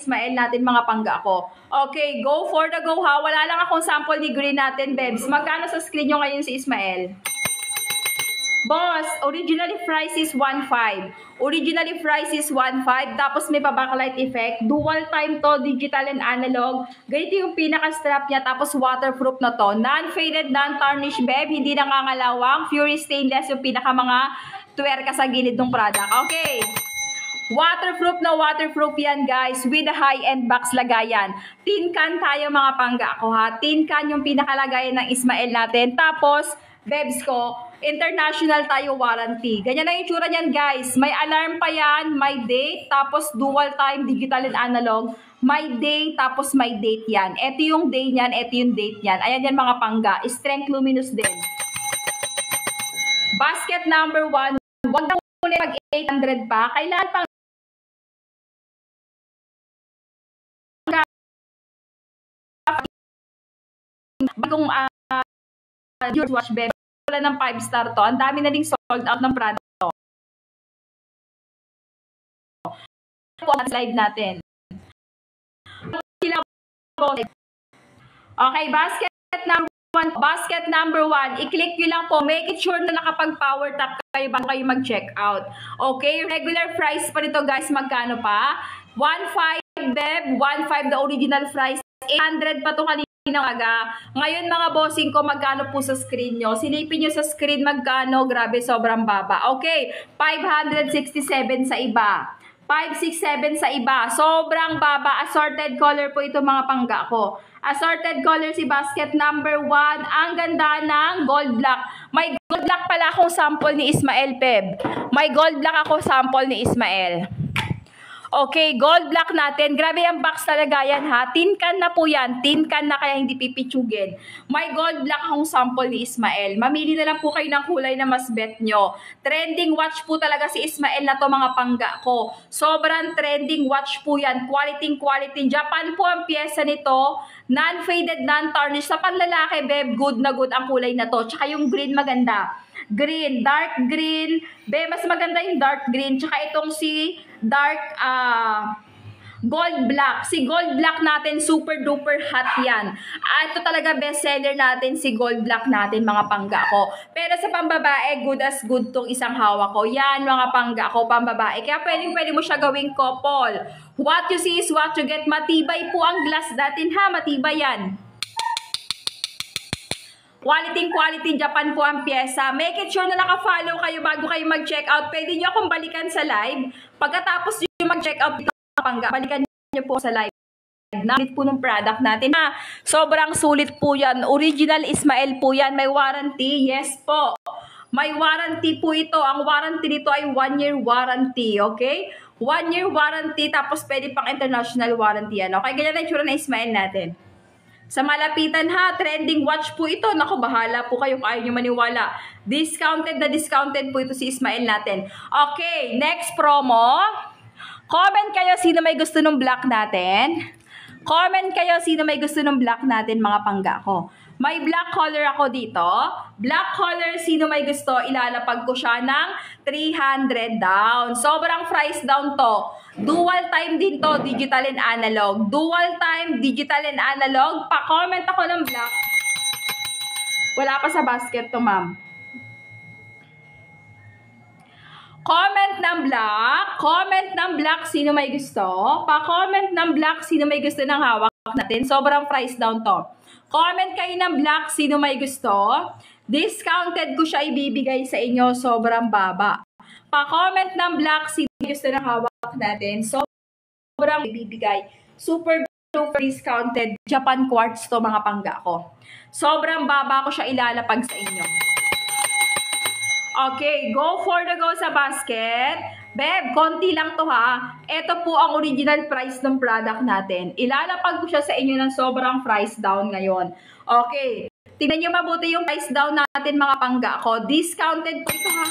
Ismael natin mga pangga ko. Okay, go for the go ha. Wala lang akong sample ni green natin, Bebs. Magkano sa screen nyo ngayon si Ismael? Boss, originally price is 1.5. Originally price is 1.5. Tapos may pa-backlight effect. Dual time to, digital and analog. Ganito yung pinaka-strap niya. Tapos waterproof na to. Non-faded, non-tarnished, Beb. Hindi nangangalawang. Pure stainless yung pinaka mga tuwerka sa gilid ng product. Okay. Waterproof na waterproof yan, guys. With a high-end box lagayan. Tin can tayo mga pangga ko ha. Tin can yung pinakalagayan ng Ismael natin. Tapos, Bebs ko, international tayo warranty. Ganyan na yung tsura niyan, guys. May alarm pa yan, may date, tapos dual time, digital and analog. May day, tapos may date yan. Ito yung day niyan, ito yung date niyan. Ayan yan mga pangga. Strength luminous din. Basket number 1. Huwag na muna pag 800 pa. Kailangan pang bagong George Watch Beb. Wala ng 5-star to. Ang dami na ding sold out ng product to. Slide natin. Okay, basket number 1. I-click nyo lang po. Make it sure na nakapag-power tap kayo bago kayo mag-check out. Okay, regular price pa nito, guys. Magkano pa? 1.5 Beb. 1.5 the original price. 800 pa to kanina. Ngayon mga bossing ko, magkano po sa screen nyo? Silipin nyo sa screen magkano. Grabe, sobrang baba. Okay, 567 sa iba. 567 sa iba. Sobrang baba. Assorted color po ito mga pangga ko. Assorted color si basket number 1. Ang ganda ng gold black. May gold black pala akong sample ni Ismael, Peb. May gold black ako sample ni Ismael. Okay, gold black natin. Grabe ang box talaga yan ha. Tin can na po yan. Tin can na kaya hindi pipitsugin. May gold black akong sample ni Ismael. Mamili na lang po kayo ng kulay na mas bet nyo. Trending watch po talaga si Ismael na to mga pangga ko. Sobrang trending watch po yan. Quality, quality. Japan po ang pyesa nito. Non-faded, non-tarnished. Sa panlalaki, Beb, good na good ang kulay na to. Tsaka yung green maganda. Green, dark green. Be, mas maganda yung dark green. Tsaka itong si dark gold black. Si gold black natin, super duper hot yan. Ito talaga best seller natin, si gold black natin, mga pangga ko. Pero sa pambabae, good as good tong isang hawak ko. Yan, mga pangga ko, pambabae. Kaya pwede mo siya gawing couple. What you see is what you get. Matibay po ang glass natin ha, matibay yan. Quality Japan po ang pyesa. Make it sure na naka-follow kayo bago kayo mag-check out. Pwede nyo akong balikan sa live. Pagkatapos nyo mag-check out dito mga pangga, balikan nyo po sa live. Nalit po ng product natin. Sobrang sulit po yan. Original Ismael po yan. May warranty. Yes po. May warranty po ito. Ang warranty nito ay 1-year warranty. Okay? 1-year warranty. Tapos pwede pang international warranty yan. Okay? Ganyan na yung tsura na Ismael natin. Sa malapitan ha, trending watch po ito. Naku, bahala po kayo kung ayaw nyo maniwala. Discounted na discounted po ito si Ismael natin. Okay, next promo. Comment kayo sino may gusto ng black natin. Comment kayo sino may gusto ng black natin, mga pangga ko. May black color ako dito. Black color, sino may gusto, ilalapag ko siya ng 300 down. Sobrang price down to. Dual time din to, digital and analog. Dual time, digital and analog. Pa-comment ako ng black. Wala pa sa basket to, ma'am. Comment ng black. Comment ng black, sino may gusto. Pa-comment ng black, sino may gusto ng hawak natin. Sobrang price down to. Comment kayo ng black, sino may gusto. Discounted ko siya ibibigay sa inyo, sobrang baba. Pa-comment ng black, sino may gusto ng hawak natin. Sobrang ibibigay. Super duper discounted. Japan quartz to, mga pangga ko. Sobrang baba ko siya ilalapag sa inyo. Okay, go for the go sa basket. Beb, konti lang to ha. Ito po ang original price ng product natin. Ilalapag ko siya sa inyo ng sobrang price down ngayon. Okay, tingnan nyo mabuti yung price down natin, mga pangga ko. Discounted po ito ha.